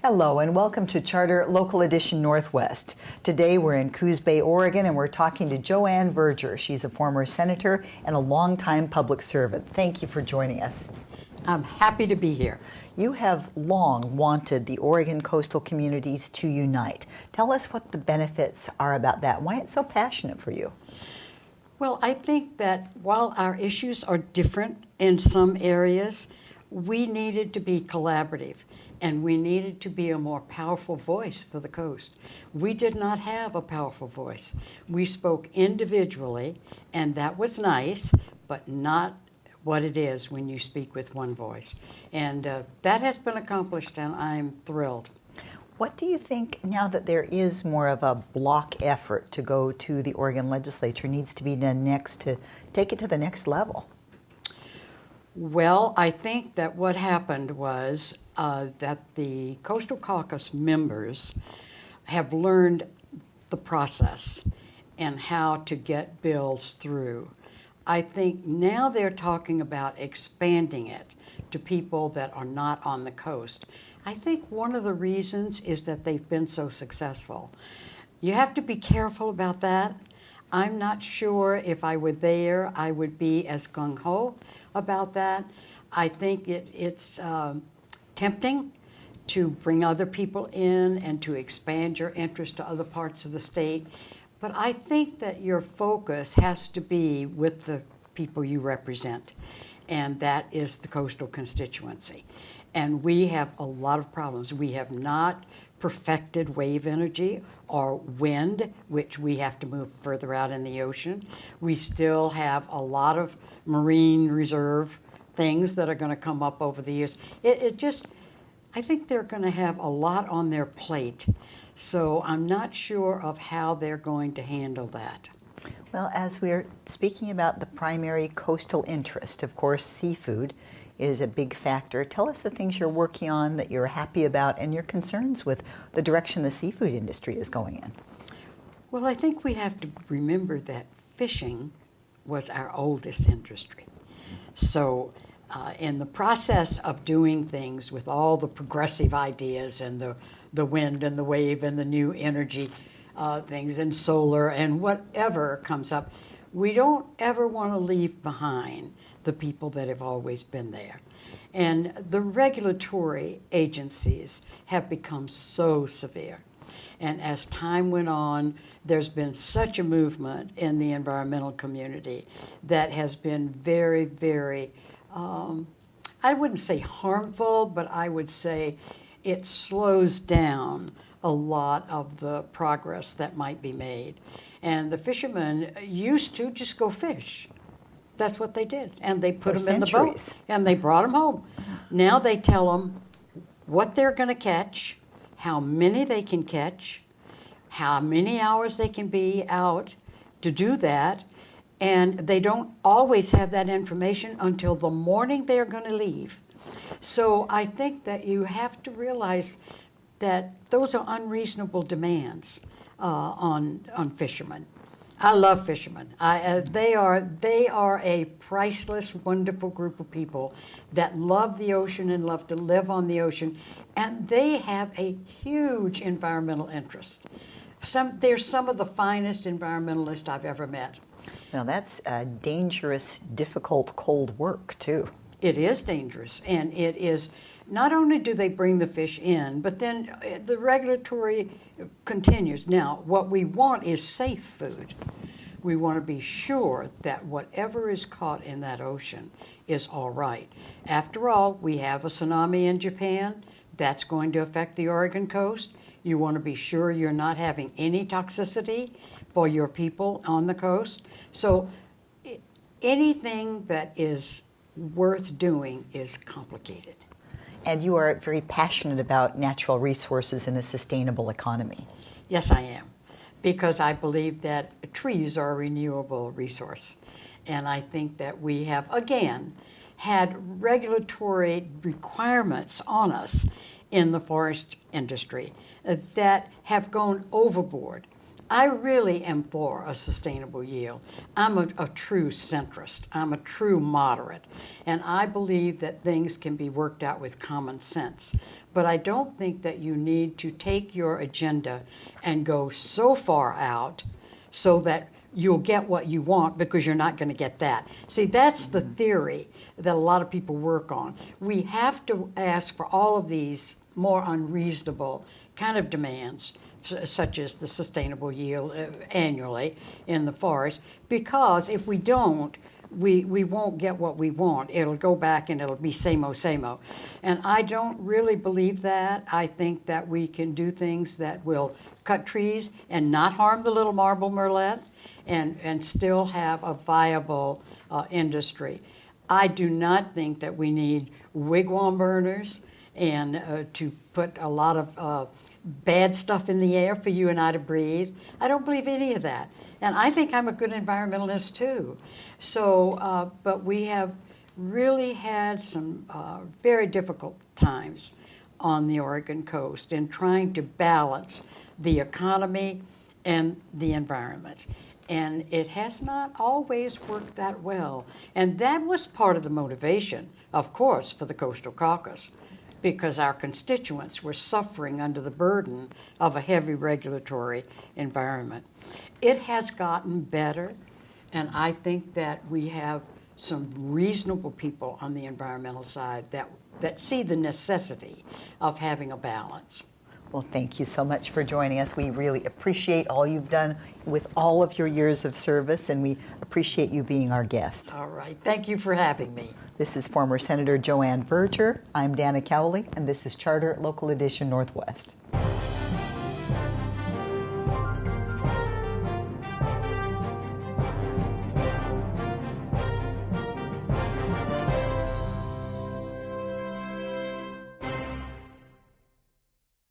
Hello and welcome to Charter Local Edition Northwest. Today we're in Coos Bay, Oregon, and we're talking to Joanne Verger. She's a former senator and a longtime public servant. Thank you for joining us. I'm happy to be here. You have long wanted the Oregon coastal communities to unite. Tell us what the benefits are about that, why it's so passionate for you. Well, I think that while our issues are different in some areas, we needed to be collaborative. And we needed to be a more powerful voice for the coast. We did not have a powerful voice. We spoke individually, and that was nice, but not what it is when you speak with one voice. And that has been accomplished, and I'm thrilled. What do you think, now that there is more of a block effort to go to the Oregon Legislature, needs to be done next to take it to the next level? Well, I think that what happened was that the Coastal Caucus members have learned the process and how to get bills through. I think now they're talking about expanding it to people that are not on the coast. I think one of the reasons is that they've been so successful. You have to be careful about that. I'm not sure if I were there, I would be as gung-ho about that. I think it's tempting to bring other people in and to expand your interest to other parts of the state. But I think that your focus has to be with the people you represent, and that is the coastal constituency. And we have a lot of problems. We have not perfected wave energy or wind, which we have to move further out in the ocean. We still have a lot of marine reserve things that are going to come up over the years. I think they're going to have a lot on their plate. So I'm not sure of how they're going to handle that. Well, as we're speaking about the primary coastal interest, of course, seafood is a big factor. Tell us the things you're working on that you're happy about and your concerns with the direction the seafood industry is going in. Well, I think we have to remember that fishing was our oldest industry. So in the process of doing things with all the progressive ideas and the wind and the wave and the new energy things and solar and whatever comes up, we don't ever want to leave behind the people that have always been there. And the regulatory agencies have become so severe. And as time went on, there's been such a movement in the environmental community that has been very, very, I wouldn't say harmful, but I would say it slows down a lot of the progress that might be made. And the fishermen used to just go fish. That's what they did. And they put them in the boat and they brought them home. Now they tell them what they're going to catch, how many they can catch, how many hours they can be out to do that. And they don't always have that information until the morning they're going to leave. So I think that you have to realize that those are unreasonable demands on fishermen. I love fishermen. They are a priceless, wonderful group of people that love the ocean and love to live on the ocean, and they have a huge environmental interest. They're some of the finest environmentalists I've ever met. Now that's dangerous, difficult, cold work too. It is dangerous, and it is. Not only do they bring the fish in, but then the regulatory continues. Now, what we want is safe food. We want to be sure that whatever is caught in that ocean is all right. After all, we have a tsunami in Japan. That's going to affect the Oregon coast. You want to be sure you're not having any toxicity for your people on the coast. So anything that is worth doing is complicated. And you are very passionate about natural resources in a sustainable economy. Yes, I am, because I believe that trees are a renewable resource. And I think that we have, again, had regulatory requirements on us in the forest industry that have gone overboard. I really am for a sustainable yield. I'm a true centrist. I'm a true moderate. And I believe that things can be worked out with common sense. But I don't think that you need to take your agenda and go so far out so that you'll get what you want because you're not going to get that. See, that's the theory that a lot of people work on. We have to ask for all of these more unreasonable kind of demands, such as the sustainable yield annually in the forest, because if we don't, we won't get what we want. It'll go back and it'll be same-o. And I don't really believe that. I think that we can do things that will cut trees and not harm the little marble murrelet and still have a viable industry. I do not think that we need wigwam burners and to put a lot of bad stuff in the air for you and I to breathe. I don't believe any of that. And I think I'm a good environmentalist too. So, but we have really had some very difficult times on the Oregon coast in trying to balance the economy and the environment. And it has not always worked that well. And that was part of the motivation, of course, for the Coastal Caucus, because our constituents were suffering under the burden of a heavy regulatory environment. It has gotten better, and I think that we have some reasonable people on the environmental side that see the necessity of having a balance. Well, thank you so much for joining us. We really appreciate all you've done with all of your years of service, and we appreciate you being our guest. All right. Thank you for having me. This is former Senator Joanne Verger. I'm Dana Cowley, and this is Charter Local Edition Northwest.